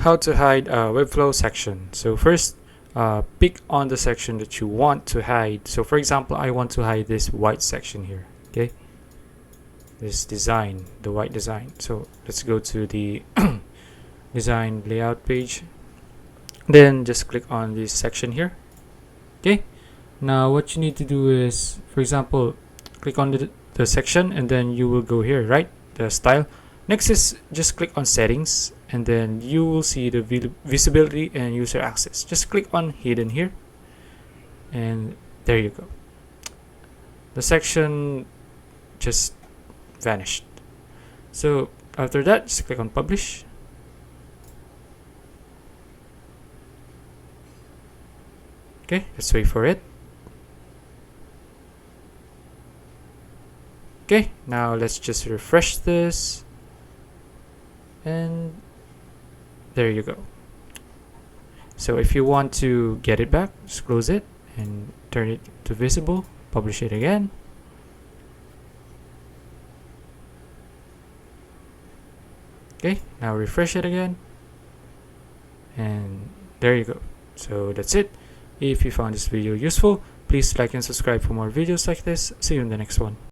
how to hide a Webflow section. So first, pick on the section that you want to hide. So for example, I want to hide this white section here. Okay, this design, the white design. So let's go to the design layout page. Then just click on this section here. Okay, now what you need to do is, for example, click on the section, and then you will go here, right? The style. Next is just click on settings, and then you will see the visibility and user access. Just click on hidden here, and there you go. The section just vanished. So after that, just click on publish. Okay, let's wait for it. Okay, now let's just refresh this, and there you go. So if you want to get it back, just close it and turn it to visible, publish it again. Okay, now refresh it again, and there you go. So that's it. If you found this video useful, please like and subscribe for more videos like this. See you in the next one.